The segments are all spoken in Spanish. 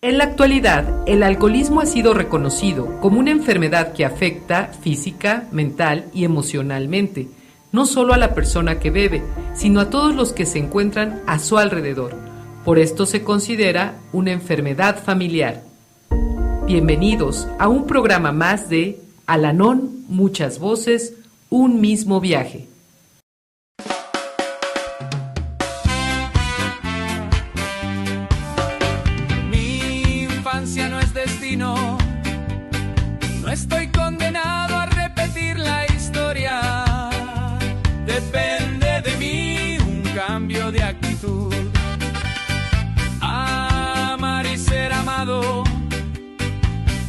En la actualidad, el alcoholismo ha sido reconocido como una enfermedad que afecta física, mental y emocionalmente, no solo a la persona que bebe, sino a todos los que se encuentran a su alrededor. Por esto se considera una enfermedad familiar. Bienvenidos a un programa más de Al-Anon, muchas voces, un mismo viaje. No estoy condenado a repetir la historia. Depende de mí un cambio de actitud. Amar y ser amado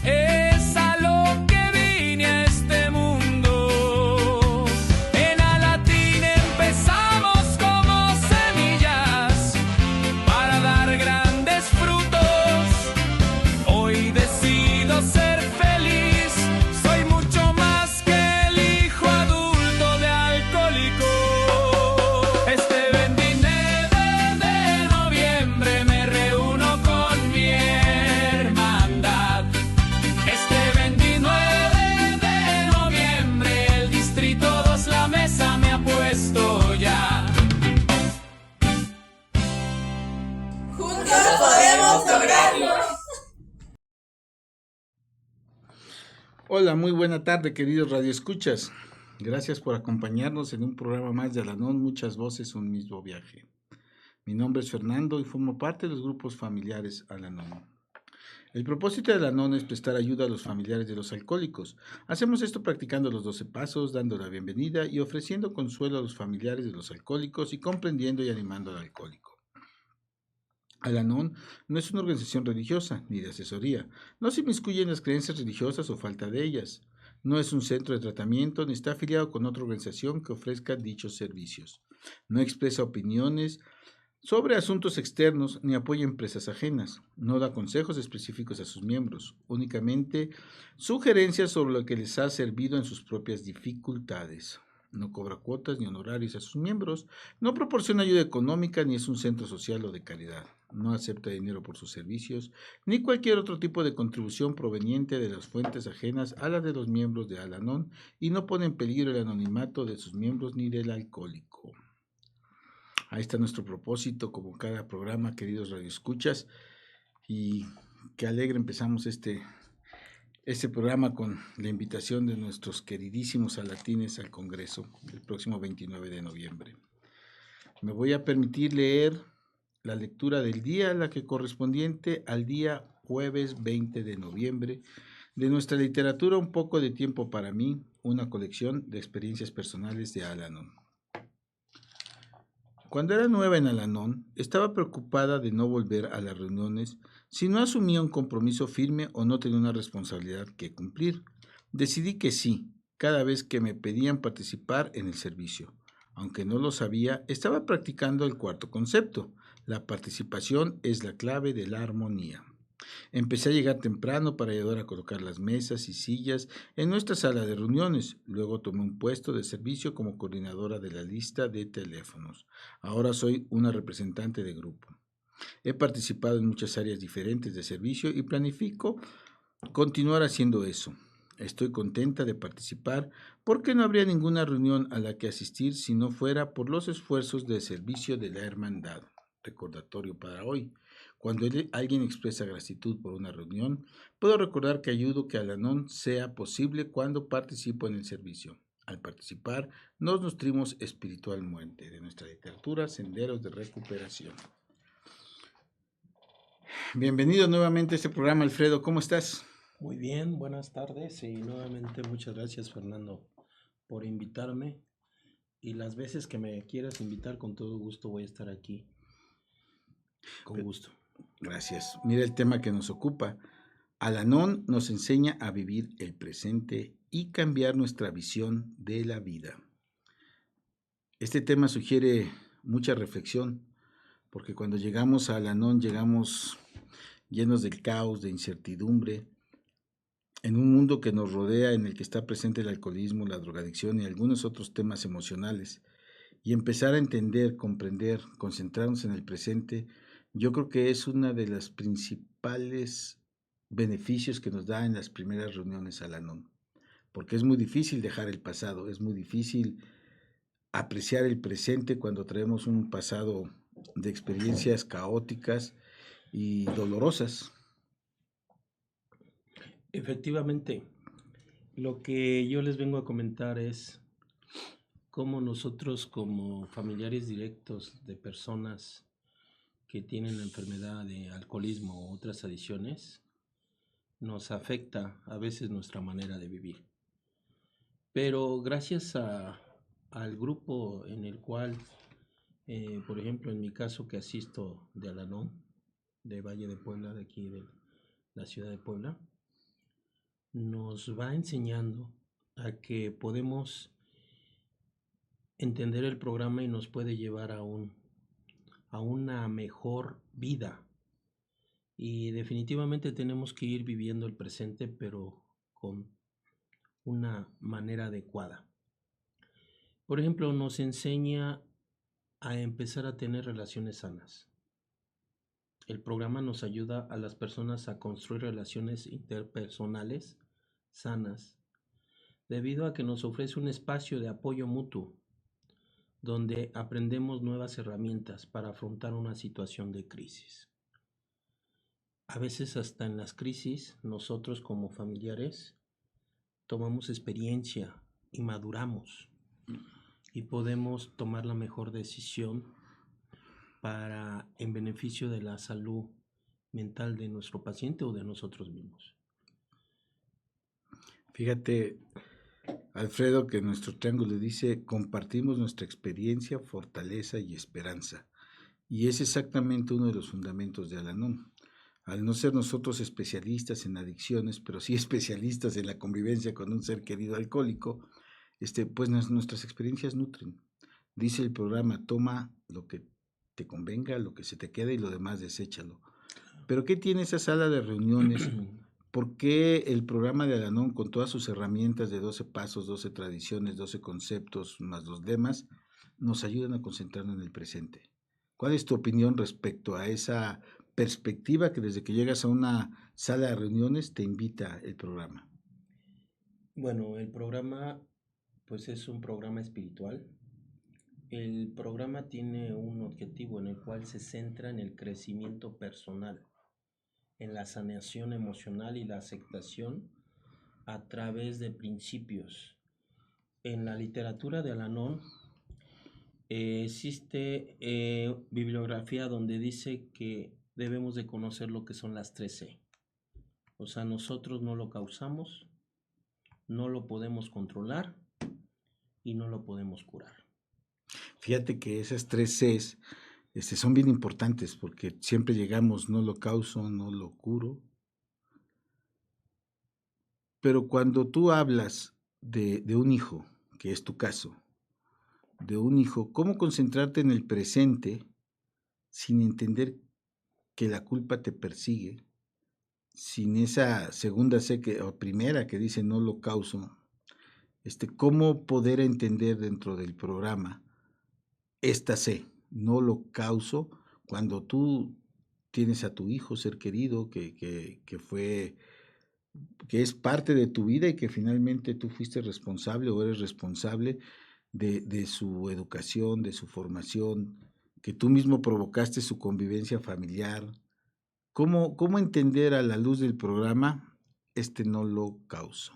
es a lo que vine a este mundo. En Alatín empezamos como semillas para dar grandes frutos. Hoy decido ser feliz. Soy mucho más que el hijo adulto de alcohólico. Este 29 de noviembre me reúno con mi hermandad. Este 29 de noviembre el Distrito 2 la mesa me ha puesto ya. Juntos podemos lograrlo. Hola, muy buena tarde, queridos radioescuchas. Gracias por acompañarnos en un programa más de Al-Anon, muchas voces, un mismo viaje. Mi nombre es Fernando y formo parte de los grupos familiares Al-Anon. El propósito de Al-Anon es prestar ayuda a los familiares de los alcohólicos. Hacemos esto practicando los 12 pasos, dando la bienvenida y ofreciendo consuelo a los familiares de los alcohólicos y comprendiendo y animando al alcohólico. Al-Anon no es una organización religiosa ni de asesoría, no se inmiscuye en las creencias religiosas o falta de ellas, no es un centro de tratamiento ni está afiliado con otra organización que ofrezca dichos servicios, no expresa opiniones sobre asuntos externos ni apoya empresas ajenas, no da consejos específicos a sus miembros, únicamente sugerencias sobre lo que les ha servido en sus propias dificultades. No cobra cuotas ni honorarios a sus miembros, no proporciona ayuda económica ni es un centro social o de caridad, no acepta dinero por sus servicios, ni cualquier otro tipo de contribución proveniente de las fuentes ajenas a las de los miembros de Al-Anon y no pone en peligro el anonimato de sus miembros ni del alcohólico. Ahí está nuestro propósito, como cada programa, queridos radioescuchas, y qué alegre empezamos este programa con la invitación de nuestros queridísimos alatines al Congreso el próximo 29 de noviembre. Me voy a permitir leer la lectura del día, la que correspondiente al día jueves 20 de noviembre, de nuestra literatura Un poco de tiempo para mí, una colección de experiencias personales de Al-Anon. Cuando era nueva en Al-Anon, estaba preocupada de no volver a las reuniones si no asumía un compromiso firme o no tenía una responsabilidad que cumplir. Decidí que sí, cada vez que me pedían participar en el servicio. Aunque no lo sabía, estaba practicando el cuarto concepto. La participación es la clave de la armonía. Empecé a llegar temprano para ayudar a colocar las mesas y sillas en nuestra sala de reuniones. Luego tomé un puesto de servicio como coordinadora de la lista de teléfonos. Ahora soy una representante de grupo. He participado en muchas áreas diferentes de servicio y planifico continuar haciendo eso. Estoy contenta de participar porque no habría ninguna reunión a la que asistir si no fuera por los esfuerzos de servicio de la hermandad. Recordatorio para hoy. Cuando alguien expresa gratitud por una reunión, puedo recordar que ayudo que Al-Anon sea posible cuando participo en el servicio. Al participar, nos nutrimos espiritualmente de nuestra literatura Senderos de Recuperación. Bienvenido nuevamente a este programa, Alfredo. ¿Cómo estás? Muy bien, buenas tardes y nuevamente muchas gracias, Fernando, por invitarme. Y las veces que me quieras invitar, con todo gusto voy a estar aquí. Con gusto. Gracias. Mira el tema que nos ocupa. Al-Anon nos enseña a vivir el presente y cambiar nuestra visión de la vida. Este tema sugiere mucha reflexión, porque cuando llegamos a Al-Anon llegamos llenos del caos, de incertidumbre, en un mundo que nos rodea, en el que está presente el alcoholismo, la drogadicción y algunos otros temas emocionales, y empezar a entender, comprender, concentrarnos en el presente, yo creo que es una de las principales beneficios que nos da en las primeras reuniones Al-Anon, porque es muy difícil dejar el pasado, es muy difícil apreciar el presente cuando traemos un pasado de experiencias caóticas y dolorosas. Efectivamente, lo que yo les vengo a comentar es cómo nosotros como familiares directos de personas que tienen la enfermedad de alcoholismo u otras adicciones, nos afecta a veces nuestra manera de vivir. Pero gracias al grupo en el cual, por ejemplo, en mi caso que asisto de Al-Anon, de Valle de Puebla, de aquí de la ciudad de Puebla, nos va enseñando a que podemos entender el programa y nos puede llevar a una mejor vida. Y definitivamente tenemos que ir viviendo el presente, pero con una manera adecuada. Por ejemplo, nos enseña a empezar a tener relaciones sanas. El programa nos ayuda a las personas a construir relaciones interpersonales sanas, debido a que nos ofrece un espacio de apoyo mutuo, donde aprendemos nuevas herramientas para afrontar una situación de crisis. A veces hasta en las crisis, nosotros como familiares tomamos experiencia y maduramos y podemos tomar la mejor decisión en beneficio de la salud mental de nuestro paciente o de nosotros mismos. Fíjate, Alfredo, que nuestro triángulo dice, compartimos nuestra experiencia, fortaleza y esperanza. Y es exactamente uno de los fundamentos de Al-Anon. Al no ser nosotros especialistas en adicciones, pero sí especialistas en la convivencia con un ser querido alcohólico, pues nuestras experiencias nutren. Dice el programa, toma lo que te convenga, lo que se te quede y lo demás deséchalo. Pero ¿qué tiene esa sala de reuniones? ¿Por qué el programa de Al-Anon, con todas sus herramientas de 12 pasos, 12 tradiciones, 12 conceptos, más los lemas, nos ayudan a concentrarnos en el presente? ¿Cuál es tu opinión respecto a esa perspectiva que desde que llegas a una sala de reuniones te invita el programa? Bueno, el programa pues es un programa espiritual. El programa tiene un objetivo en el cual se centra en el crecimiento personal, en la sanación emocional y la aceptación a través de principios. En la literatura de Al-Anon existe bibliografía donde dice que debemos de conocer lo que son las 3C. O sea, nosotros no lo causamos, no lo podemos controlar y no lo podemos curar. Fíjate que esas 3 Cs son bien importantes porque siempre llegamos, no lo causo, no lo curo. Pero cuando tú hablas de un hijo, que es tu caso, de un hijo, ¿cómo concentrarte en el presente sin entender que la culpa te persigue? Sin esa segunda C o primera que dice no lo causo, ¿cómo poder entender dentro del programa esta C, no lo causo, cuando tú tienes a tu hijo, ser querido, que es parte de tu vida y que finalmente tú fuiste responsable o eres responsable de su educación, de su formación, que tú mismo provocaste su convivencia familiar? ¿Cómo entender a la luz del programa no lo causo?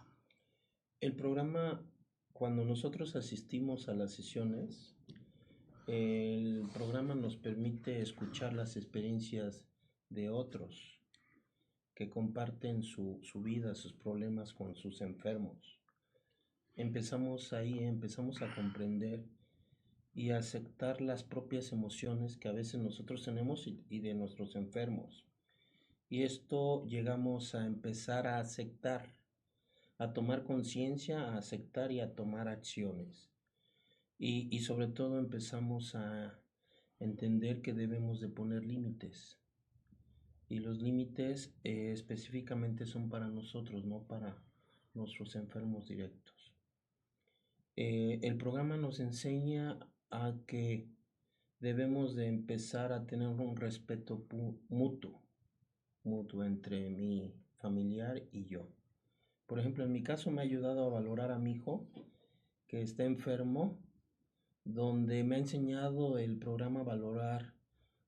El programa, cuando nosotros asistimos a las sesiones, el programa nos permite escuchar las experiencias de otros que comparten su vida, sus problemas con sus enfermos. Empezamos a comprender y a aceptar las propias emociones que a veces nosotros tenemos y de nuestros enfermos. Y esto llegamos a empezar a aceptar, a tomar conciencia, a aceptar y a tomar acciones. Y sobre todo empezamos a entender que debemos de poner límites. Y los límites específicamente son para nosotros, no para nuestros enfermos directos. El programa nos enseña a que debemos de empezar a tener un respeto mutuo entre mi familiar y yo. Por ejemplo, en mi caso me ha ayudado a valorar a mi hijo que está enfermo, donde me ha enseñado el programa a valorar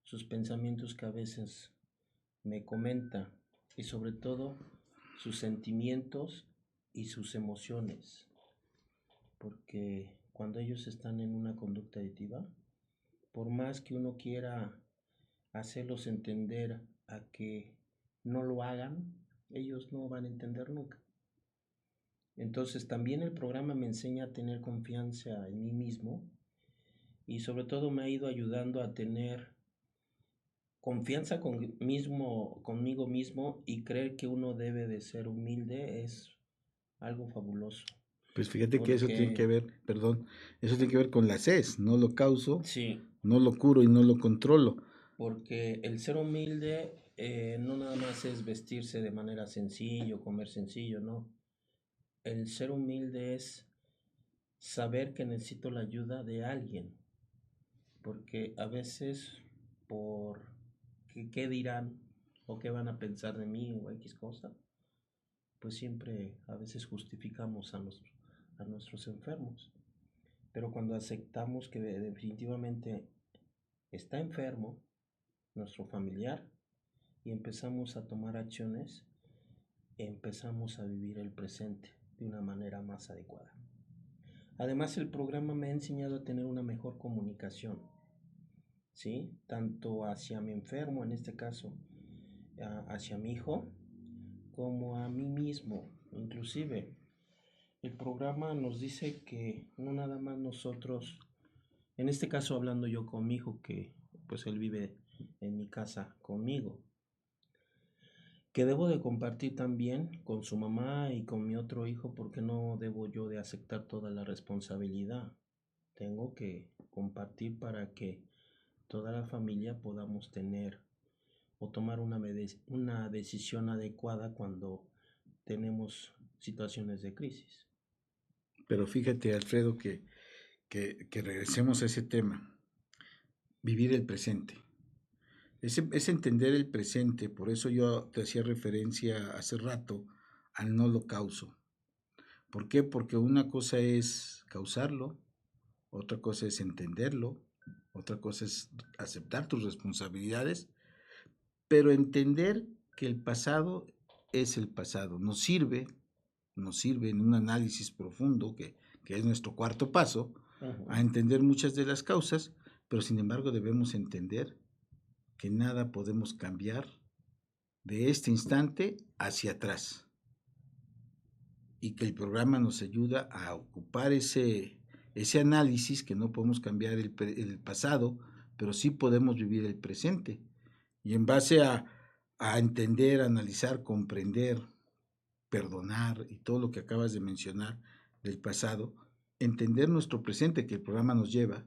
sus pensamientos que a veces me comenta y sobre todo sus sentimientos y sus emociones, porque cuando ellos están en una conducta adictiva, por más que uno quiera hacerlos entender a que no lo hagan, ellos no van a entender nunca. Entonces también el programa me enseña a tener confianza en mí mismo y sobre todo me ha ido ayudando a tener confianza conmigo mismo y creer que uno debe de ser humilde es algo fabuloso. Pues fíjate que eso tiene que Porque, ver, perdón, eso tiene que ver con la CES, no lo causo, sí, no lo curo y no lo controlo. porque el ser humilde no nada más es vestirse de manera sencilla, comer sencillo, no. El ser humilde es saber que necesito la ayuda de alguien, porque a veces por qué dirán o qué van a pensar de mí o X cosa, pues siempre a veces justificamos a nuestros enfermos. Pero cuando aceptamos que definitivamente está enfermo nuestro familiar y empezamos a tomar acciones, empezamos a vivir el presente de una manera más adecuada. Además, el programa me ha enseñado a tener una mejor comunicación, ¿sí? Tanto hacia mi enfermo, en este caso, hacia mi hijo, como a mí mismo. Inclusive, el programa nos dice que no nada más nosotros, en este caso hablando yo con mi hijo, que pues él vive en mi casa conmigo, que debo de compartir también con su mamá y con mi otro hijo, porque no debo yo de aceptar toda la responsabilidad. Tengo que compartir para que toda la familia podamos tener o tomar una decisión adecuada cuando tenemos situaciones de crisis. Pero fíjate, Alfredo, que regresemos a ese tema, vivir el presente. Es entender el presente, por eso yo te hacía referencia hace rato al no lo causo. ¿Por qué? Porque una cosa es causarlo, otra cosa es entenderlo, otra cosa es aceptar tus responsabilidades, pero entender que el pasado es el pasado. Nos sirve en un análisis profundo, que es nuestro cuarto paso, a entender muchas de las causas, pero sin embargo debemos entender que nada podemos cambiar de este instante hacia atrás y que el programa nos ayuda a ocupar ese análisis, que no podemos cambiar el pasado, pero sí podemos vivir el presente. Y en base a entender, analizar, comprender, perdonar y todo lo que acabas de mencionar del pasado, entender nuestro presente que el programa nos lleva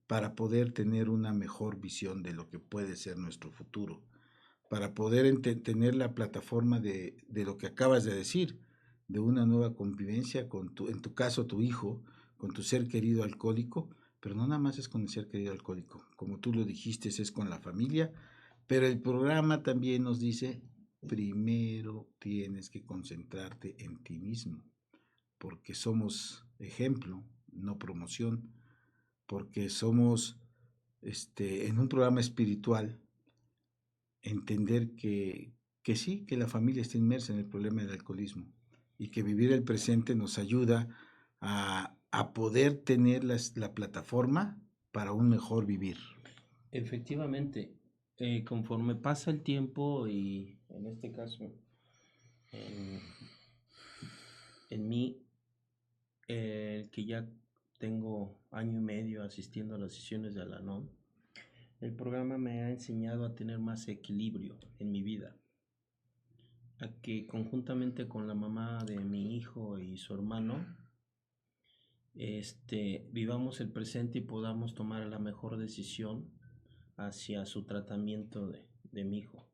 para poder tener una mejor visión de lo que puede ser nuestro futuro, para poder tener la plataforma de lo que acabas de decir, de una nueva convivencia con en tu caso, tu hijo, con tu ser querido alcohólico, pero no nada más es con el ser querido alcohólico, como tú lo dijiste, es con la familia, pero el programa también nos dice, primero tienes que concentrarte en ti mismo, porque somos ejemplo, no promoción, porque somos en un programa espiritual, entender que sí, que la familia está inmersa en el problema del alcoholismo y que vivir el presente nos ayuda a poder tener la plataforma para un mejor vivir. Efectivamente, conforme pasa el tiempo y en este caso en mí, que ya tengo año y medio asistiendo a las sesiones de Al-Anon, el programa me ha enseñado a tener más equilibrio en mi vida, a que conjuntamente con la mamá de mi hijo y su hermano, vivamos el presente y podamos tomar la mejor decisión hacia su tratamiento de mi hijo.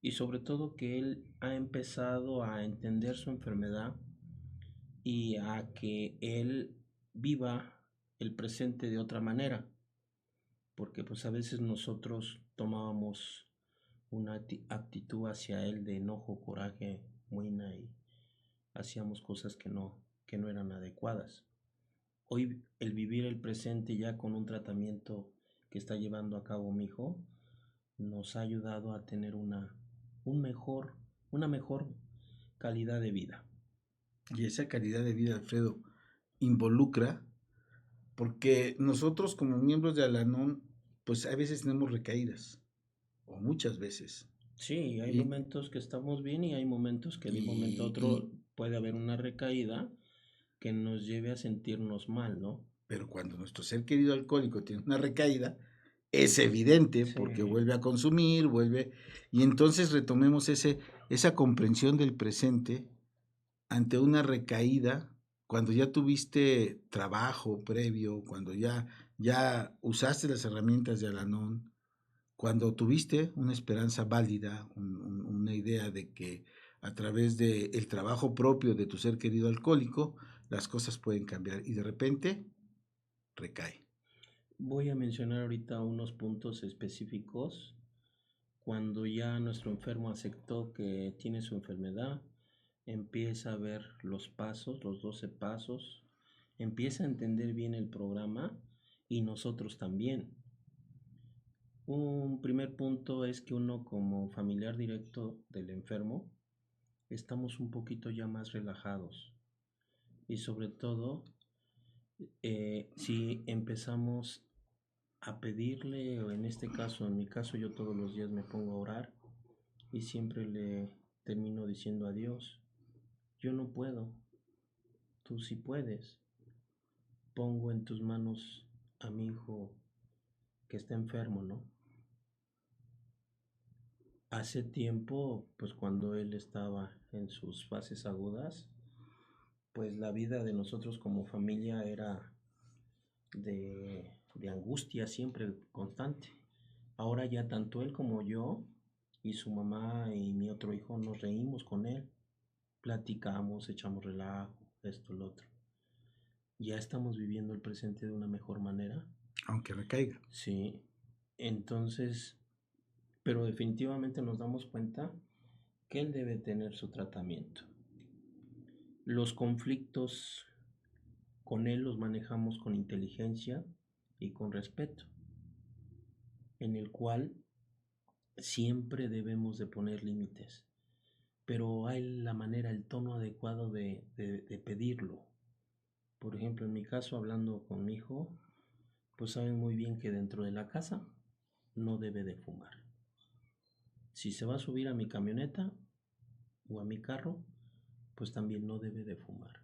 Y sobre todo que él ha empezado a entender su enfermedad y a que él viva el presente de otra manera. porque pues a veces nosotros tomábamos una actitud hacia él de enojo, coraje, muina, y hacíamos cosas que no eran adecuadas. Hoy el vivir el presente ya con un tratamiento que está llevando a cabo mi hijo nos ha ayudado a tener una mejor calidad de vida. Y esa calidad de vida, Alfredo, involucra, porque nosotros como miembros de Al-Anon, pues a veces tenemos recaídas, o muchas veces. Sí, hay Y- momentos que estamos bien y hay momentos que de un momento a otro puede haber una recaída que nos lleve a sentirnos mal, ¿no? Pero cuando nuestro ser querido alcohólico tiene una recaída, es evidente Sí. porque vuelve a consumir, y entonces retomemos esa comprensión del presente ante una recaída, cuando ya tuviste trabajo previo, cuando ya usaste las herramientas de Al-Anon, cuando tuviste una esperanza válida, una idea de que a través del trabajo propio de tu ser querido alcohólico, las cosas pueden cambiar y de repente recae. Voy a mencionar ahorita unos puntos específicos. Cuando ya nuestro enfermo aceptó que tiene su enfermedad, empieza a ver los pasos, los 12 pasos, empieza a entender bien el programa y nosotros también. Un primer punto es que uno como familiar directo del enfermo estamos un poquito ya más relajados y sobre todo si empezamos a pedirle, o en este caso, en mi caso, yo todos los días me pongo a orar y siempre le termino diciendo a Dios, yo no puedo, tú sí puedes. Pongo en tus manos a mi hijo que está enfermo, ¿no? Hace tiempo, pues cuando él estaba en sus fases agudas, pues la vida de nosotros como familia era de angustia siempre constante. Ahora ya tanto él como yo y su mamá y mi otro hijo nos reímos con él, platicamos, echamos relajo, esto, lo otro. Ya estamos viviendo el presente de una mejor manera. Aunque recaiga. Sí, entonces, pero definitivamente nos damos cuenta que él debe tener su tratamiento. Los conflictos con él los manejamos con inteligencia y con respeto, en el cual siempre debemos de poner límites, pero hay la manera, el tono adecuado de pedirlo. Por ejemplo, en mi caso, hablando con mi hijo, pues saben muy bien que dentro de la casa no debe de fumar. Si se va a subir a mi camioneta o a mi carro, pues también no debe de fumar.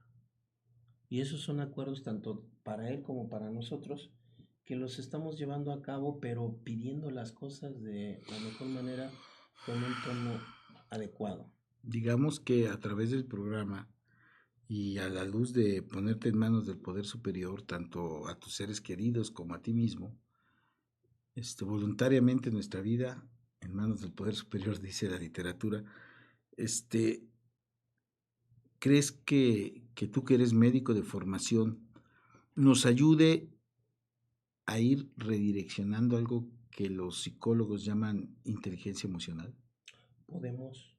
Y esos son acuerdos tanto para él como para nosotros, que los estamos llevando a cabo, pero pidiendo las cosas de la mejor manera, con un tono adecuado. Digamos que a través del programa y a la luz de ponerte en manos del poder superior, tanto a tus seres queridos como a ti mismo, voluntariamente nuestra vida en manos del poder superior, dice la literatura, ¿crees que tú que eres médico de formación nos ayude a ir redireccionando algo que los psicólogos llaman inteligencia emocional? Podemos,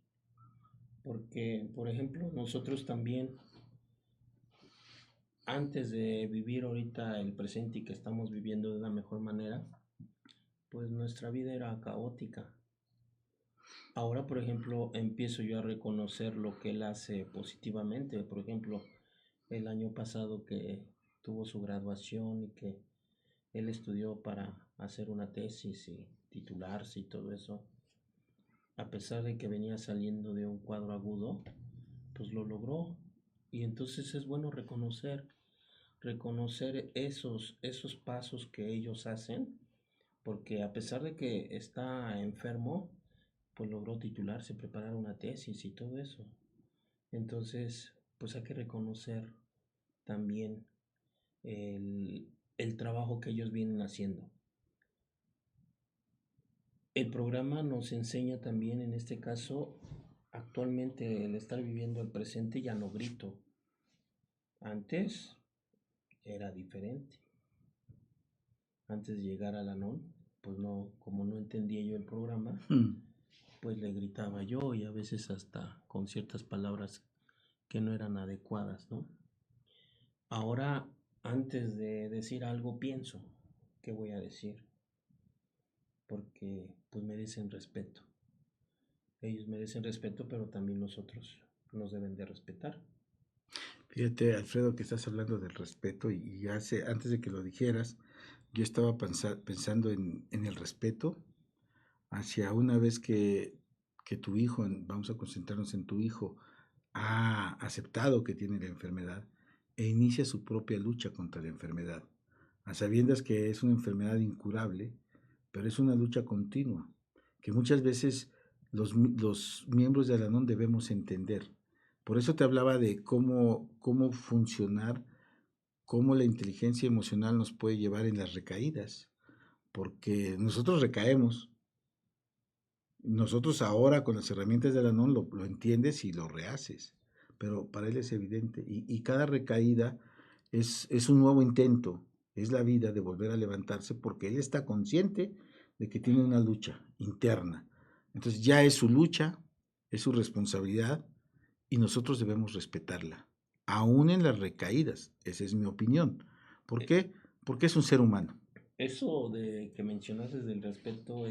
porque, por ejemplo, nosotros también, antes de vivir ahorita el presente y que estamos viviendo de una mejor manera, pues nuestra vida era caótica. Ahora, por ejemplo, empiezo yo a reconocer lo que él hace positivamente. Por ejemplo, el año pasado que tuvo su graduación y que él estudió para hacer una tesis y titularse y todo eso, a pesar de que venía saliendo de un cuadro agudo, pues lo logró. Y entonces es bueno reconocer esos pasos que ellos hacen, porque a pesar de que está enfermo, pues logró titularse, preparar una tesis y todo eso. Entonces, pues hay que reconocer también el trabajo que ellos vienen haciendo. El programa nos enseña también, en este caso, actualmente el estar viviendo el presente, ya no grito. Antes era diferente. antes de llegar a la NON, pues no, como no entendía yo el programa, pues le gritaba yo y a veces hasta con ciertas palabras que no eran adecuadas, ¿no? Ahora, antes de decir algo, pienso qué voy a decir, porque pues merecen respeto. Ellos merecen respeto, pero también nosotros nos deben de respetar. Fíjate, Alfredo, que estás hablando del respeto y antes de que lo dijeras, yo estaba pensando en el respeto hacia una vez que tu hijo, vamos a concentrarnos en tu hijo, ha aceptado que tiene la enfermedad e inicia su propia lucha contra la enfermedad, a sabiendas que es una enfermedad incurable, pero es una lucha continua, que muchas veces los miembros de Al-Anon debemos entender. Por eso te hablaba de cómo funcionar, cómo la inteligencia emocional nos puede llevar en las recaídas, porque nosotros recaemos. Nosotros ahora con las herramientas de Al-Anon lo entiendes y lo rehaces, pero para él es evidente. Y cada recaída es un nuevo intento, es la vida de volver a levantarse porque él está consciente de que tiene una lucha interna. Entonces ya es su lucha, es su responsabilidad y nosotros debemos respetarla, aún en las recaídas. Esa es mi opinión. ¿Por qué? Porque es un ser humano. Eso de que mencionaste del respeto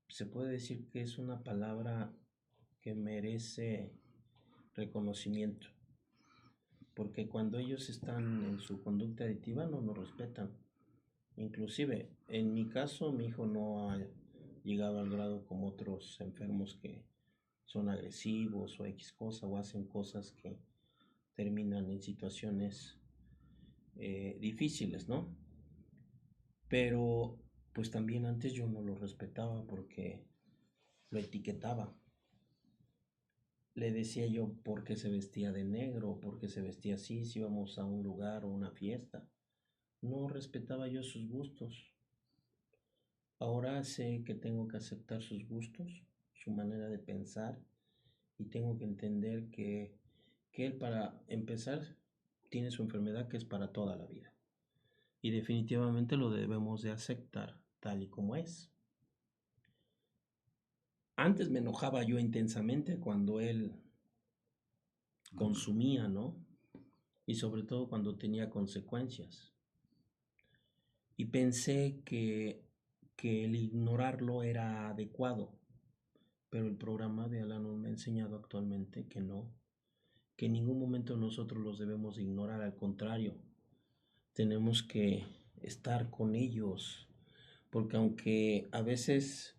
se puede decir que es una palabra que merece reconocimiento, porque cuando ellos están en su conducta adictiva no nos respetan. Inclusive, en mi caso, mi hijo no ha llegado al grado como otros enfermos que son agresivos o X cosa o hacen cosas que terminan en situaciones difíciles, ¿no? Pero pues también antes yo no lo respetaba porque lo etiquetaba. Le decía yo por qué se vestía de negro, por qué se vestía así, si íbamos a un lugar o una fiesta. No respetaba yo sus gustos. Ahora sé que tengo que aceptar sus gustos, su manera de pensar, y tengo que entender que él, para empezar, tiene su enfermedad que es para toda la vida. Y definitivamente lo debemos de aceptar tal y como es. Antes me enojaba yo intensamente cuando él consumía, ¿no? Y sobre todo cuando tenía consecuencias. Y pensé que el ignorarlo era adecuado, pero el programa de Al-Anon me ha enseñado actualmente que no, que en ningún momento nosotros los debemos de ignorar, al contrario, tenemos que estar con ellos, porque aunque a veces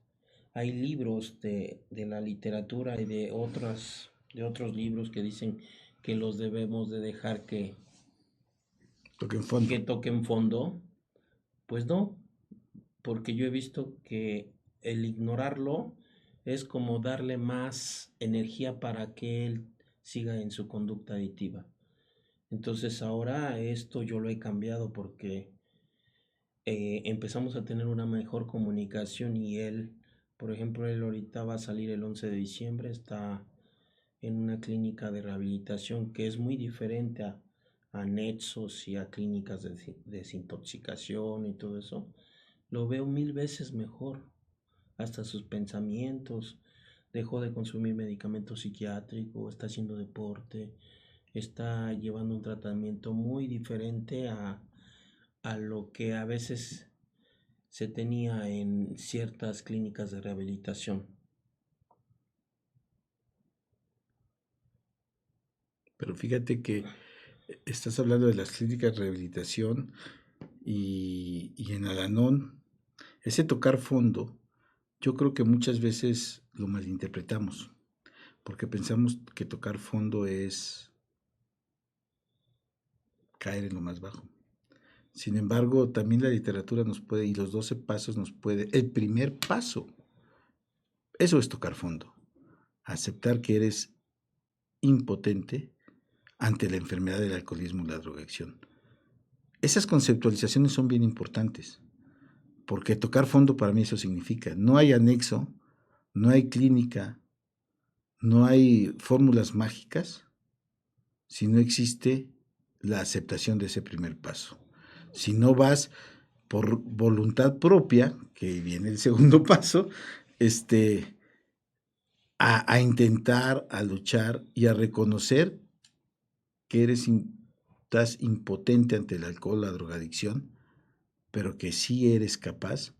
hay libros de la literatura y de otros libros que dicen que los debemos de dejar que toquen fondo, pues no, porque yo he visto que el ignorarlo es como darle más energía para que él siga en su conducta adictiva. Entonces ahora esto yo lo he cambiado porque empezamos a tener una mejor comunicación y él, por ejemplo, él ahorita va a salir el 11 de diciembre, está en una clínica de rehabilitación que es muy diferente a Nexos y a clínicas de desintoxicación y todo eso. Lo veo 1000 veces mejor, hasta sus pensamientos, dejó de consumir medicamento psiquiátrico, está haciendo deporte, está llevando un tratamiento muy diferente a lo que a veces se tenía en ciertas clínicas de rehabilitación. Pero fíjate que estás hablando de las clínicas de rehabilitación y en Al-Anon, ese tocar fondo, yo creo que muchas veces lo malinterpretamos, porque pensamos que tocar fondo es caer en lo más bajo. Sin embargo, también la literatura nos puede, y los 12 pasos nos puede, el primer paso, eso es tocar fondo, aceptar que eres impotente ante la enfermedad del alcoholismo y la drogadicción. Esas conceptualizaciones son bien importantes, porque tocar fondo para mí eso significa, no hay anexo, no hay clínica, no hay fórmulas mágicas, si no existe la aceptación de ese primer paso. Si no vas por voluntad propia, que viene el segundo paso, a intentar, a luchar y a reconocer que estás impotente ante el alcohol, la drogadicción, pero que sí eres capaz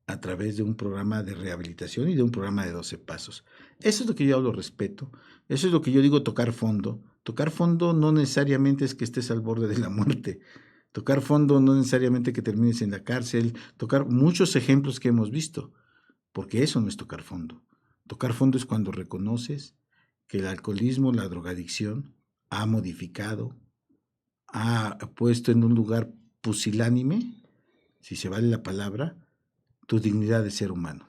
a través de un programa de rehabilitación y de un programa de 12 pasos. Eso es lo que yo hablo respeto, eso es lo que yo digo tocar fondo. Tocar fondo no necesariamente es que estés al borde de la muerte. Tocar fondo no necesariamente que termines en la cárcel. Tocar muchos ejemplos que hemos visto, porque eso no es tocar fondo. Tocar fondo es cuando reconoces que el alcoholismo, la drogadicción, ha modificado, ha puesto en un lugar pusilánime, si se vale la palabra, tu dignidad de ser humano.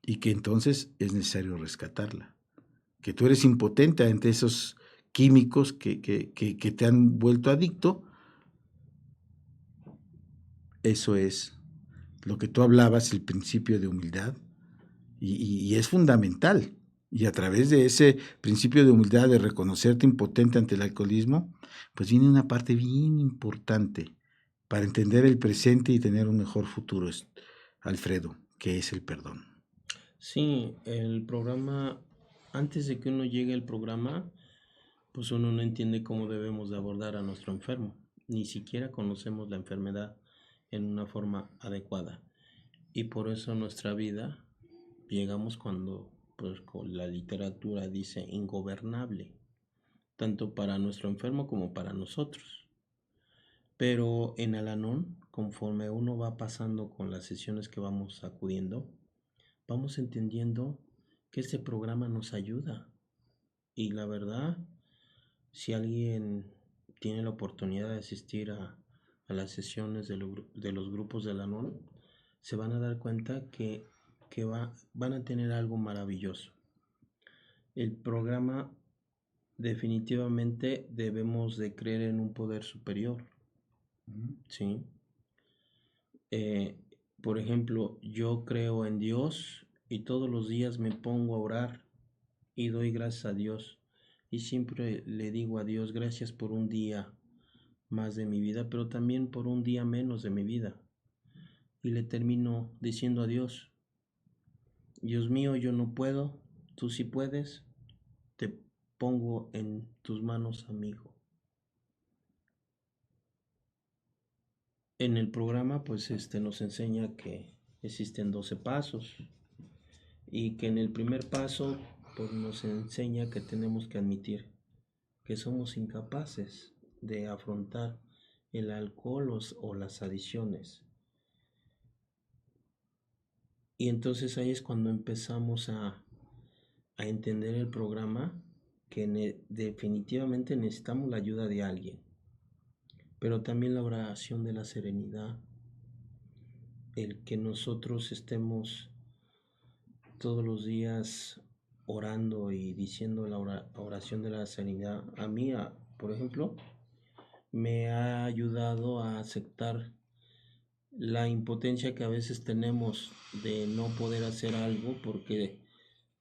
Y que entonces es necesario rescatarla. Que tú eres impotente ante esos químicos que te han vuelto adicto. Eso es lo que tú hablabas, el principio de humildad. Y es fundamental. Y a través de ese principio de humildad, de reconocerte impotente ante el alcoholismo, pues viene una parte bien importante para entender el presente y tener un mejor futuro, Alfredo, que es el perdón. Sí, el programa, antes de que uno llegue al programa, pues uno no entiende cómo debemos de abordar a nuestro enfermo. Ni siquiera conocemos la enfermedad en una forma adecuada. Y por eso nuestra vida llegamos cuando, pues con la literatura dice, ingobernable, tanto para nuestro enfermo como para nosotros. Pero en Al-Anon, conforme uno va pasando con las sesiones que vamos acudiendo, vamos entendiendo que este programa nos ayuda. Y la verdad, si alguien tiene la oportunidad de asistir a las sesiones de los grupos de Al-Anon, se van a dar cuenta que van a tener algo maravilloso. El programa, definitivamente debemos de creer en un poder superior, ¿sí? Por ejemplo, yo creo en Dios y todos los días me pongo a orar y doy gracias a Dios. Y siempre le digo a Dios, gracias por un día más de mi vida, pero también por un día menos de mi vida. Y le termino diciendo a Dios, Dios mío, yo no puedo, tú sí puedes, te pongo en tus manos, amigo. En el programa, pues nos enseña que existen 12 pasos y que en el primer paso, pues nos enseña que tenemos que admitir que somos incapaces de afrontar el alcohol o las adicciones. Y entonces ahí es cuando empezamos a entender el programa, que definitivamente necesitamos la ayuda de alguien, pero también la oración de la serenidad, el que nosotros estemos todos los días orando y diciendo la oración de la serenidad. A mí, por ejemplo, me ha ayudado a aceptar la impotencia que a veces tenemos de no poder hacer algo porque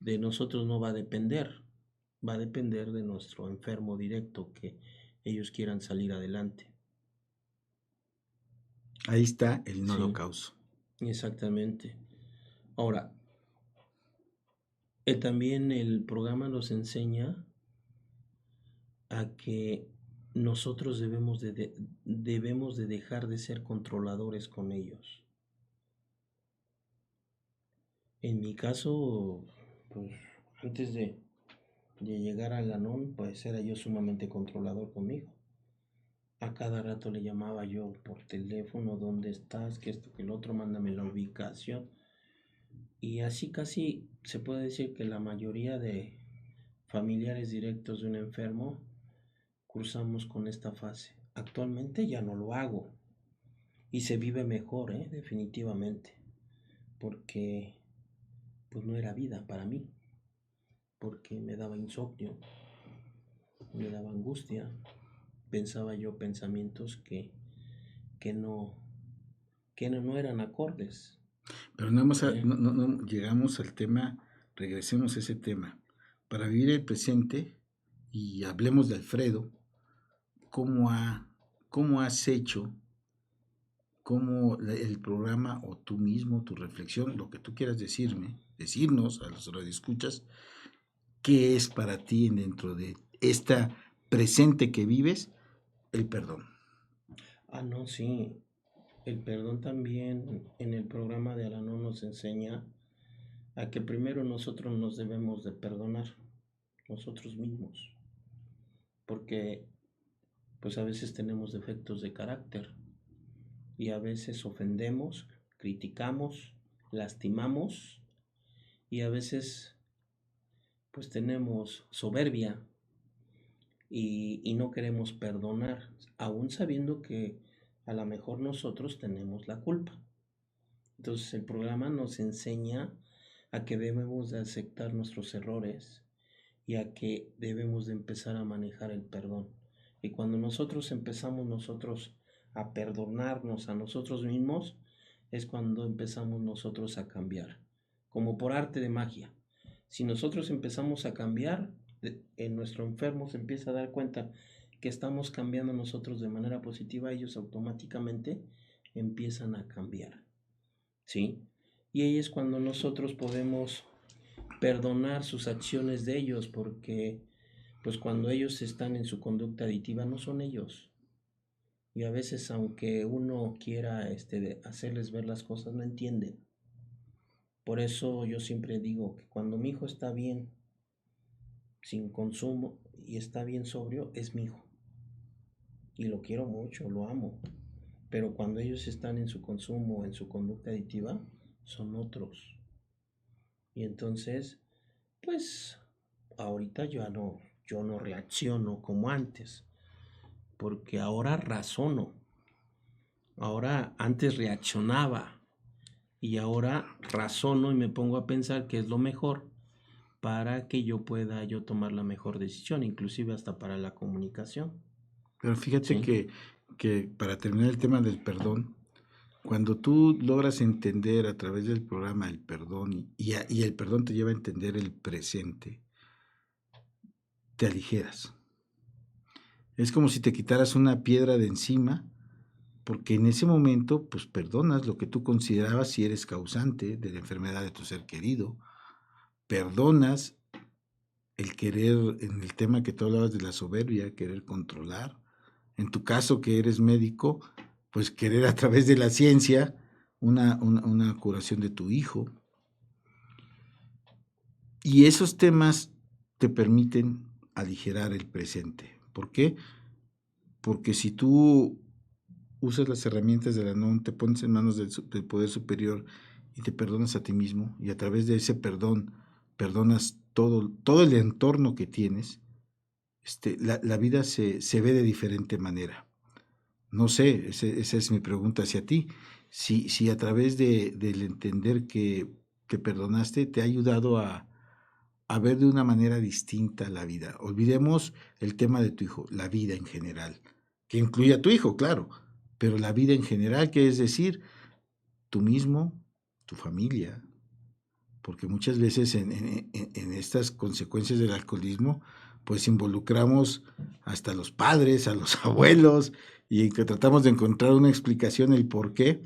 de nosotros no va a depender de nuestro enfermo directo, que ellos quieran salir adelante. Ahí está el no Sí, lo causo. Exactamente. Ahora, también el programa nos enseña a que nosotros debemos de dejar de ser controladores con ellos. En mi caso, pues antes de llegar al Al-Anon, pues era yo sumamente controlador conmigo. A cada rato le llamaba yo por teléfono, ¿dónde estás? Que esto, que el otro, mándame la ubicación. Y así casi se puede decir que la mayoría de familiares directos de un enfermo cruzamos con esta fase. Actualmente ya no lo hago y se vive mejor, definitivamente, porque pues no era vida para mí, porque me daba insomnio, me daba angustia, pensaba yo pensamientos que no eran acordes. Pero nada más no llegamos al tema, regresemos a ese tema. Para vivir el presente, y hablemos de Alfredo, ¿cómo has hecho cómo el programa o tú mismo, tu reflexión, lo que tú quieras decirnos a los radioescuchas, qué es para ti dentro de esta presente que vives, el perdón. No, sí. El perdón también en el programa de Al-Anon nos enseña a que primero nosotros nos debemos de perdonar, nosotros mismos, porque pues a veces tenemos defectos de carácter y a veces ofendemos, criticamos, lastimamos y a veces pues tenemos soberbia y no queremos perdonar, aún sabiendo que a lo mejor nosotros tenemos la culpa. Entonces el programa nos enseña a que debemos de aceptar nuestros errores y a que debemos de empezar a manejar el perdón. Y cuando nosotros empezamos a perdonarnos a nosotros mismos, es cuando empezamos nosotros a cambiar, como por arte de magia. Si nosotros empezamos a cambiar, en nuestro enfermo se empieza a dar cuenta que estamos cambiando nosotros de manera positiva, ellos automáticamente empiezan a cambiar, ¿sí? Y ahí es cuando nosotros podemos perdonar sus acciones de ellos, porque pues cuando ellos están en su conducta adictiva no son ellos. Y a veces aunque uno quiera hacerles ver las cosas, no entienden. Por eso yo siempre digo que cuando mi hijo está bien, sin consumo y está bien sobrio, es mi hijo. Y lo quiero mucho, lo amo. Pero cuando ellos están en su consumo, en su conducta adictiva, son otros. Y entonces, pues, ahorita yo no reacciono como antes, porque ahora razono. Ahora antes reaccionaba y ahora razono y me pongo a pensar qué es lo mejor para que yo pueda tomar la mejor decisión, inclusive hasta para la comunicación. Pero fíjate ¿Sí? que para terminar el tema del perdón, cuando tú logras entender a través del programa el perdón y el perdón te lleva a entender el presente, te aligeras. Es como si te quitaras una piedra de encima, porque en ese momento pues perdonas lo que tú considerabas si eres causante de la enfermedad de tu ser querido, perdonas el querer, en el tema que tú hablabas de la soberbia, querer controlar, en tu caso que eres médico, pues querer a través de la ciencia una curación de tu hijo. Y esos temas te permiten aligerar el presente. ¿Por qué? Porque si tú usas las herramientas de la NON, te pones en manos del poder superior y te perdonas a ti mismo, y a través de ese perdón perdonas todo el entorno que tienes, la vida se ve de diferente manera. No sé, esa es mi pregunta hacia ti. Si a través del entender que te perdonaste, te ha ayudado a ver de una manera distinta la vida. Olvidemos el tema de tu hijo, la vida en general, que incluye a tu hijo, claro, pero la vida en general, que es decir, tú mismo, tu familia, porque muchas veces en estas consecuencias del alcoholismo, pues involucramos hasta a los padres, a los abuelos, y que tratamos de encontrar una explicación, el por qué,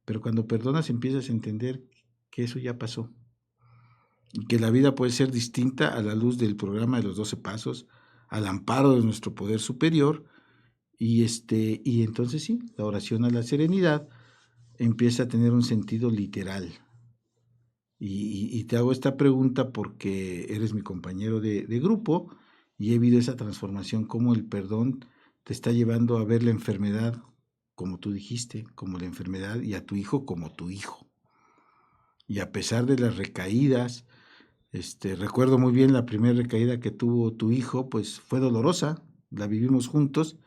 pero cuando perdonas empiezas a entender que eso ya pasó, y que la vida puede ser distinta a la luz del programa de los 12 pasos, al amparo de nuestro poder superior, y entonces sí, la oración a la serenidad empieza a tener un sentido literal. Y te hago esta pregunta porque eres mi compañero de grupo y he visto esa transformación, cómo el perdón te está llevando a ver la enfermedad, como tú dijiste, como la enfermedad, y a tu hijo como tu hijo. Y a pesar de las recaídas, recuerdo muy bien la primera recaída que tuvo tu hijo, pues fue dolorosa, la vivimos juntos,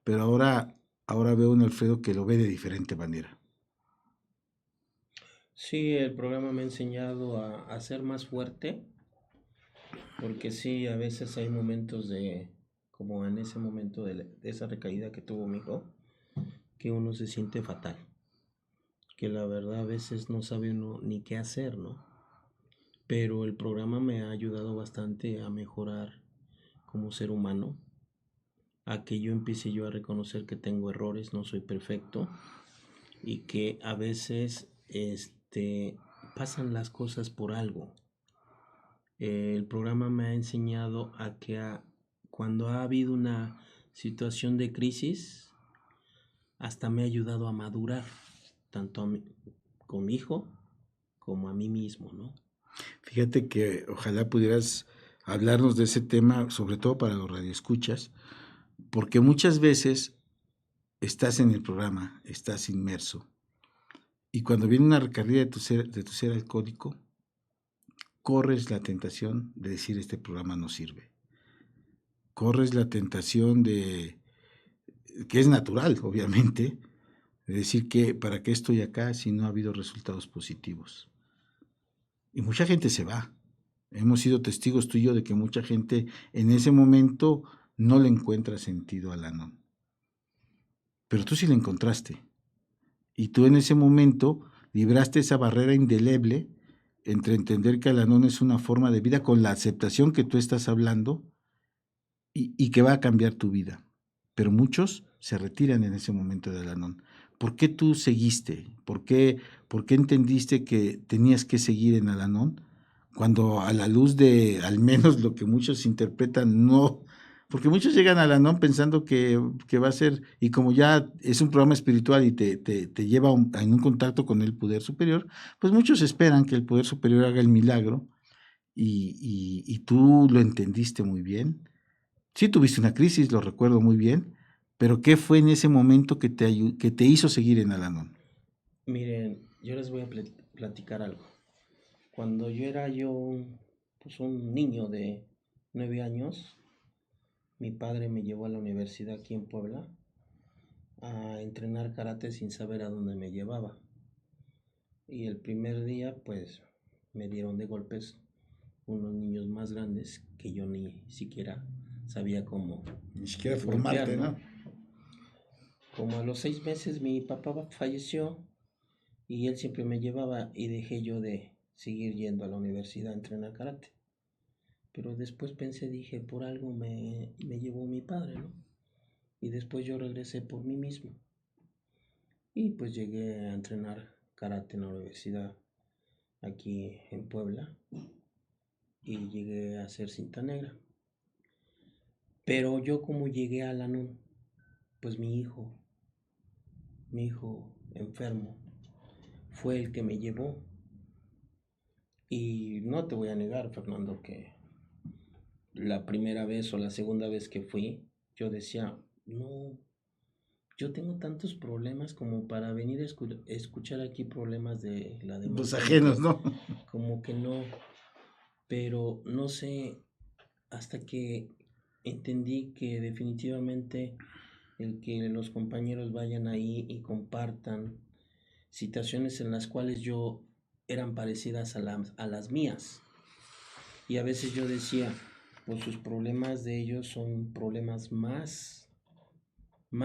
pero ahora veo a un Alfredo que lo ve de diferente manera. Sí, el programa me ha enseñado a ser más fuerte, porque sí, a veces hay momentos como en ese momento de esa recaída que tuvo mi hijo, que uno se siente fatal, que la verdad a veces no sabe uno ni qué hacer, ¿no? Pero el programa me ha ayudado bastante a mejorar como ser humano, a que yo empiece a reconocer que tengo errores, no soy perfecto, y que a veces pasan las cosas por algo. El programa me ha enseñado a que cuando ha habido una situación de crisis, hasta me ha ayudado a madurar, tanto con mi hijo como a mí mismo, ¿no? Fíjate que ojalá pudieras hablarnos de ese tema, sobre todo para los radioescuchas, porque muchas veces estás en el programa, estás inmerso, y cuando viene una recaída de tu ser alcohólico, corres la tentación de decir este programa no sirve. Corres la tentación de, que es natural, obviamente, de decir que para qué estoy acá si no ha habido resultados positivos. Y mucha gente se va. Hemos sido testigos tú y yo de que mucha gente en ese momento no le encuentra sentido al Al-Anon. Pero tú sí le encontraste. Y tú en ese momento libraste esa barrera indeleble entre entender que Al-Anon es una forma de vida con la aceptación que tú estás hablando y que va a cambiar tu vida. Pero muchos se retiran en ese momento de Al-Anon. ¿Por qué tú seguiste? ¿Por qué entendiste que tenías que seguir en Al-Anon? Cuando a la luz de, al menos lo que muchos interpretan, no, porque muchos llegan a Al-Anon pensando que va a ser, y como ya es un programa espiritual y te lleva en un contacto con el poder superior, pues muchos esperan que el poder superior haga el milagro, y tú lo entendiste muy bien. Sí tuviste una crisis, lo recuerdo muy bien, pero ¿qué fue en ese momento que te hizo seguir en Al-Anon? Miren, yo les voy a platicar algo. Cuando yo era pues un niño de 9 años, mi padre me llevó a la universidad aquí en Puebla a entrenar karate sin saber a dónde me llevaba. Y el primer día, pues, me dieron de golpes unos niños más grandes que yo ni siquiera sabía cómo. Ni siquiera formarte, ¿no? Como a los 6 meses mi papá falleció y él siempre me llevaba y dejé yo de seguir yendo a la universidad a entrenar karate. Pero después dije, por algo me llevó mi padre, ¿no? Y después yo regresé por mí mismo. Y pues llegué a entrenar karate en la universidad aquí en Puebla. Y llegué a ser cinta negra. Pero yo como llegué a Al-Anon, pues mi hijo enfermo, fue el que me llevó. Y no te voy a negar, Fernando, que la primera vez o la segunda vez que fui, yo decía, no, yo tengo tantos problemas como para venir a escuchar aquí problemas de la demás. Los ajenos, ¿no? Como que no, pero no sé, hasta que entendí que definitivamente el que los compañeros vayan ahí y compartan situaciones en las cuales yo eran parecidas a las mías. Y a veces yo decía, pues sus problemas de ellos son problemas más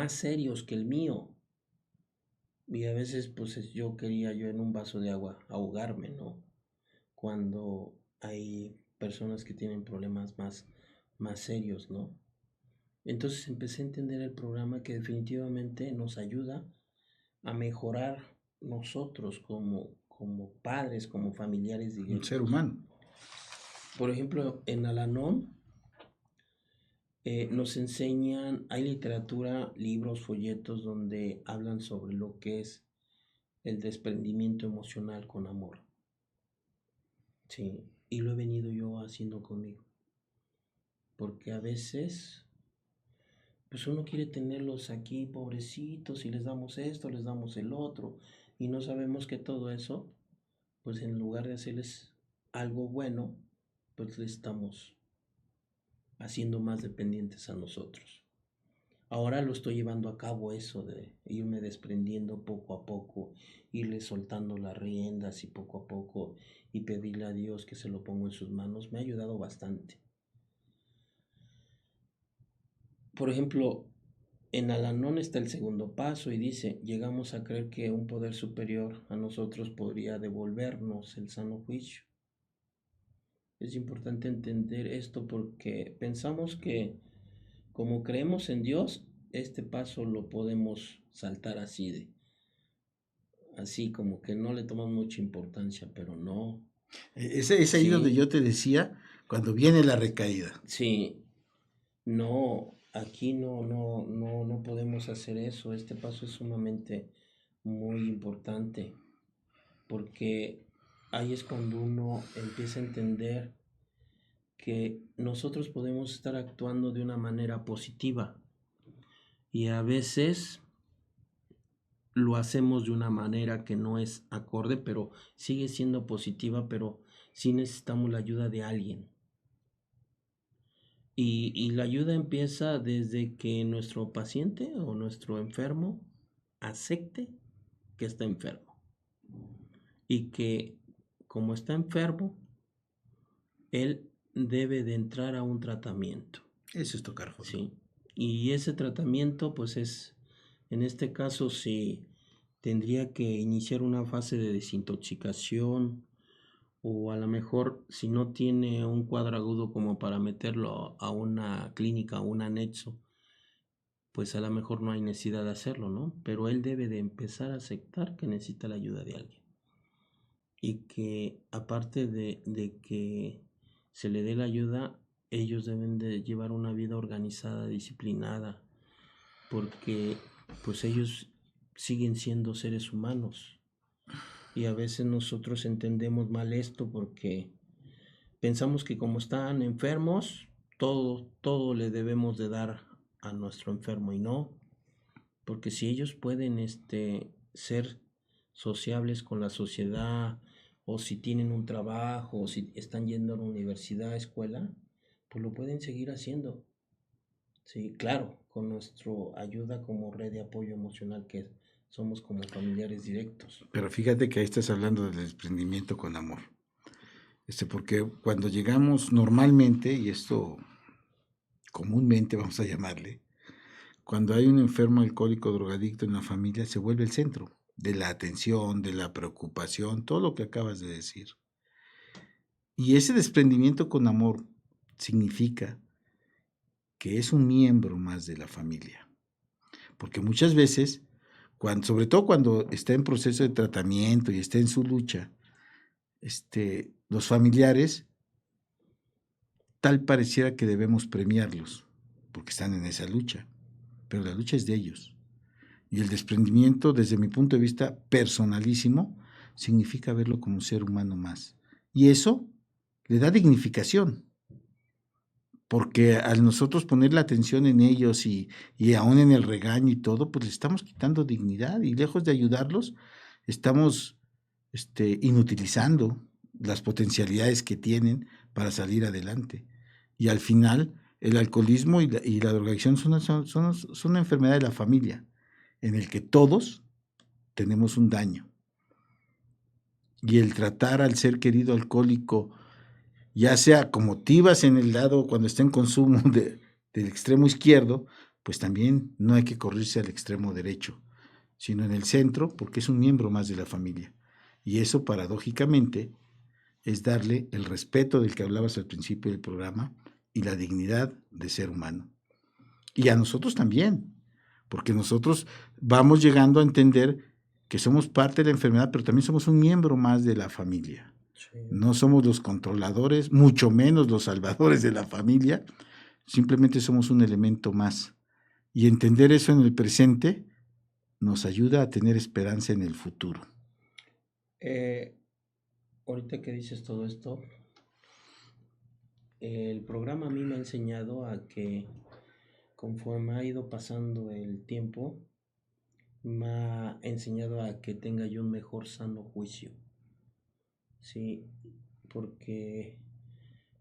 serios que el mío. Y a veces pues yo en un vaso de agua ahogarme, ¿no? Cuando hay personas que tienen problemas más serios, ¿no? Entonces empecé a entender el programa que definitivamente nos ayuda a mejorar nosotros como padres, como familiares, digamos. Un ser humano. Por ejemplo, en Al-Anon nos enseñan, hay literatura, libros, folletos donde hablan sobre lo que es el desprendimiento emocional con amor. Sí, y lo he venido yo haciendo conmigo. Porque a veces, pues uno quiere tenerlos aquí pobrecitos y les damos esto, les damos el otro, y no sabemos que todo eso, pues en lugar de hacerles algo bueno, pues le estamos haciendo más dependientes a nosotros. Ahora lo estoy llevando a cabo eso de irme desprendiendo poco a poco, irle soltando las riendas y poco a poco y pedirle a Dios que se lo ponga en sus manos. Me ha ayudado bastante. Por ejemplo, en Al-Anon está el segundo paso y dice, llegamos a creer que un poder superior a nosotros podría devolvernos el sano juicio. Es importante entender esto porque pensamos que como creemos en Dios, este paso lo podemos saltar así de, así como que no le toman mucha importancia, pero no. Es ahí donde yo te decía, cuando viene la recaída. Sí, no, aquí no podemos hacer eso. Este paso es sumamente muy importante porque ahí es cuando uno empieza a entender que nosotros podemos estar actuando de una manera positiva y a veces lo hacemos de una manera que no es acorde, pero sigue siendo positiva, pero sí necesitamos la ayuda de alguien. Y la ayuda empieza desde que nuestro paciente o nuestro enfermo acepte que está enfermo y que como está enfermo, él debe de entrar a un tratamiento. Eso es tocar fondo. Sí. Y ese tratamiento, pues es, en este caso, sí tendría que iniciar una fase de desintoxicación o a lo mejor si no tiene un cuadro agudo como para meterlo a una clínica o un anexo, pues a lo mejor no hay necesidad de hacerlo, ¿no? Pero él debe de empezar a aceptar que necesita la ayuda de alguien. Y que aparte de que se le dé la ayuda, ellos deben de llevar una vida organizada, disciplinada, porque pues ellos siguen siendo seres humanos. Y a veces nosotros entendemos mal esto porque pensamos que como están enfermos, todo le debemos de dar a nuestro enfermo y no, porque si ellos pueden ser sociables con la sociedad o si tienen un trabajo o si están yendo a la universidad, escuela, pues lo pueden seguir haciendo. Sí, claro, con nuestra ayuda como red de apoyo emocional que somos como familiares directos. Pero fíjate que ahí estás hablando del desprendimiento con amor. Porque cuando llegamos normalmente, y esto comúnmente vamos a llamarle, cuando hay un enfermo alcohólico drogadicto en la familia, se vuelve el centro de la atención, de la preocupación, todo lo que acabas de decir. Y ese desprendimiento con amor significa que es un miembro más de la familia. Porque muchas veces, sobre todo cuando está en proceso de tratamiento y está en su lucha, los familiares, tal pareciera que debemos premiarlos, porque están en esa lucha, pero la lucha es de ellos. Y el desprendimiento, desde mi punto de vista personalísimo, significa verlo como un ser humano más. Y eso le da dignificación, porque al nosotros poner la atención en ellos y aún en el regaño y todo, pues le estamos quitando dignidad y lejos de ayudarlos, estamos inutilizando las potencialidades que tienen para salir adelante. Y al final, el alcoholismo y la drogadicción son una enfermedad de la familia, en el que todos tenemos un daño. Y el tratar al ser querido alcohólico, ya sea como tibas en el lado cuando está en consumo del extremo izquierdo, pues también no hay que correrse al extremo derecho, sino en el centro, porque es un miembro más de la familia. Y eso, paradójicamente, es darle el respeto del que hablabas al principio del programa y la dignidad de ser humano. Y a nosotros también, porque nosotros vamos llegando a entender que somos parte de la enfermedad, pero también somos un miembro más de la familia. Sí. No somos los controladores, mucho menos los salvadores de la familia, simplemente somos un elemento más. Y entender eso en el presente nos ayuda a tener esperanza en el futuro. Ahorita que dices todo esto, el programa a mí me ha enseñado a que conforme ha ido pasando el tiempo, me ha enseñado a que tenga yo un mejor sano juicio. Sí, porque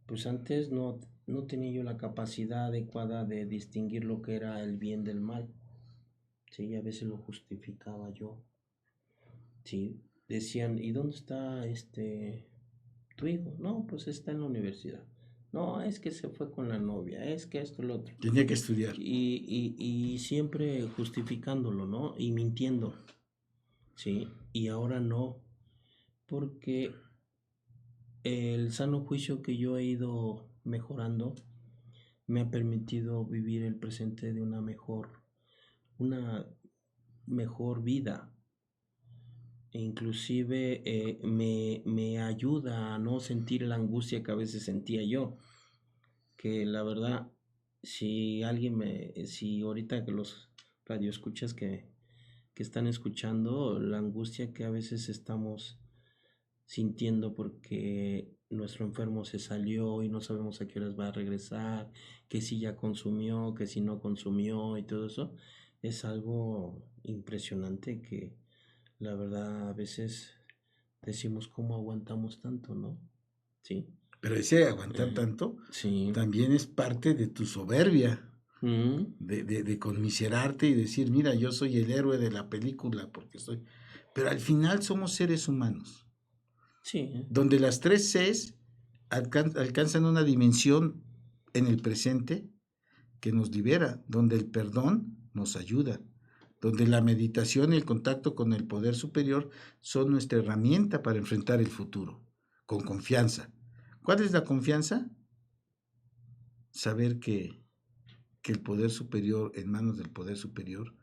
pues antes no tenía yo la capacidad adecuada de distinguir lo que era el bien del mal. Sí, a veces lo justificaba yo. Sí, decían, ¿y dónde está tu hijo? No, pues está en la universidad. No, es que se fue con la novia, es que esto, lo otro. Tenía que estudiar. Y siempre justificándolo, ¿no? Y mintiendo. Sí, y ahora no, porque el sano juicio que yo he ido mejorando me ha permitido vivir el presente de una mejor vida. inclusive me ayuda a no sentir la angustia que a veces sentía yo, que la verdad, si ahorita que los radioescuchas que están escuchando, la angustia que a veces estamos sintiendo porque nuestro enfermo se salió y no sabemos a qué horas va a regresar, que si ya consumió, que si no consumió y todo eso, es algo impresionante que la verdad a veces decimos cómo aguantamos tanto, ¿no? Sí. Pero ese aguantar tanto Sí. también es parte de tu soberbia, Mm. de conmiserarte y decir, mira, yo soy el héroe de la película porque soy... Pero al final somos seres humanos, Sí. donde las 3 Cs alcanzan una dimensión en el presente que nos libera, donde el perdón nos ayuda, donde la meditación y el contacto con el poder superior son nuestra herramienta para enfrentar el futuro, con confianza. ¿Cuál es la confianza? Saber que el poder superior, en manos del poder superior,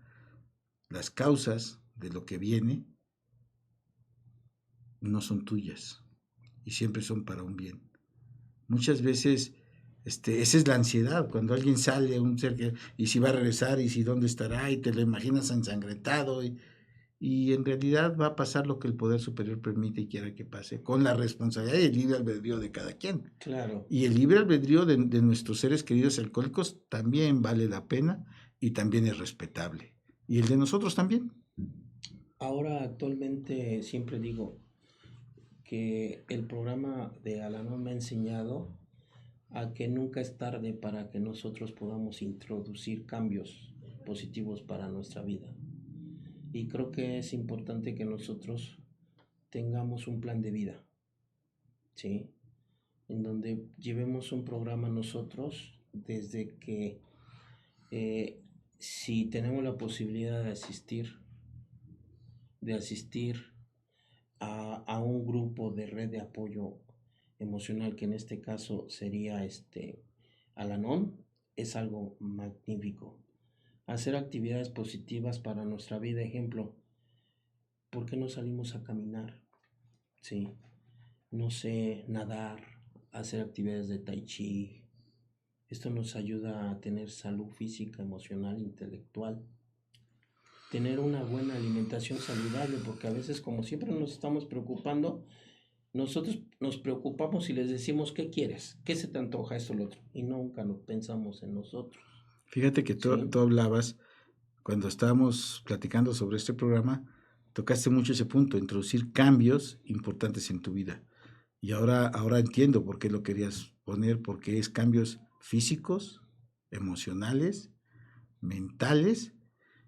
las causas de lo que viene no son tuyas y siempre son para un bien. Muchas veces esa es la ansiedad, cuando alguien sale, un ser que, y si va a regresar, y si dónde estará, y te lo imaginas ensangrentado, y en realidad va a pasar lo que el poder superior permite y quiera que pase, con la responsabilidad y el libre albedrío de cada quien. Claro. Y el libre albedrío de nuestros seres queridos alcohólicos también vale la pena y también es respetable. Y el de nosotros también. Ahora actualmente siempre digo que el programa de Al-Anon me ha enseñado a que nunca es tarde para que nosotros podamos introducir cambios positivos para nuestra vida. Y creo que es importante que nosotros tengamos un plan de vida, ¿sí? En donde llevemos un programa nosotros desde que si tenemos la posibilidad de asistir a un grupo de red de apoyo emocional, que en este caso sería Al-Anon, es algo magnífico. Hacer actividades positivas para nuestra vida, ejemplo, ¿por qué no salimos a caminar? Sí, no sé, nadar, hacer actividades de tai chi. Esto nos ayuda a tener salud física, emocional, intelectual. Tener una buena alimentación saludable, porque a veces, como siempre nos estamos preocupando, nosotros nos preocupamos y les decimos, ¿qué quieres? ¿Qué se te antoja? Esto o lo otro. Y nunca nos pensamos en nosotros. Fíjate que tú hablabas, cuando estábamos platicando sobre este programa, tocaste mucho ese punto, introducir cambios importantes en tu vida. Y ahora entiendo por qué lo querías poner, porque es cambios físicos, emocionales, mentales.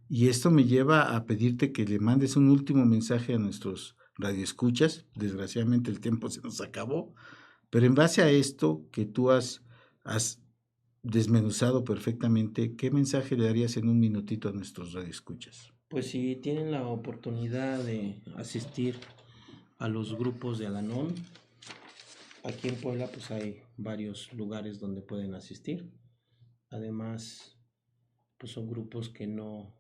Y esto me lleva a pedirte que le mandes un último mensaje a nuestros radioescuchas. Desgraciadamente el tiempo se nos acabó, pero en base a esto que tú has desmenuzado perfectamente, ¿qué mensaje le darías en un minutito a nuestros radioescuchas? Pues si tienen la oportunidad de asistir a los grupos de Al-Anon, aquí en Puebla pues hay varios lugares donde pueden asistir. Además, pues son grupos que no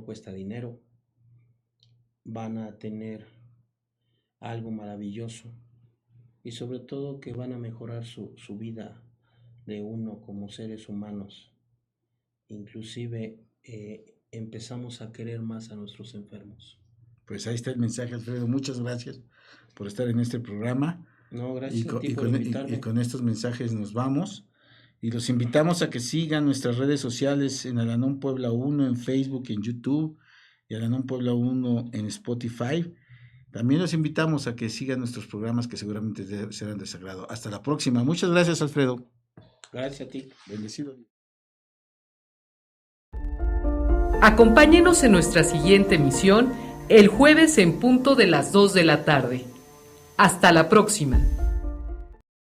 cuesta dinero. Van a tener algo maravilloso y sobre todo que van a mejorar su vida de uno como seres humanos. Inclusive empezamos a querer más a nuestros enfermos. Pues ahí está el mensaje, Alfredo. Muchas gracias por estar en este programa. No, gracias a ti por invitarme. Y con estos mensajes nos vamos. Y los invitamos a que sigan nuestras redes sociales en Al-Anon Puebla 1, en Facebook, en YouTube, y Al-Anon Puebla 1 en Spotify. También los invitamos a que sigan nuestros programas que seguramente serán de su agrado. Hasta la próxima. Muchas gracias, Alfredo. Gracias a ti. Bendecido. Acompáñenos en nuestra siguiente emisión el jueves en punto de las 2 de la tarde. Hasta la próxima.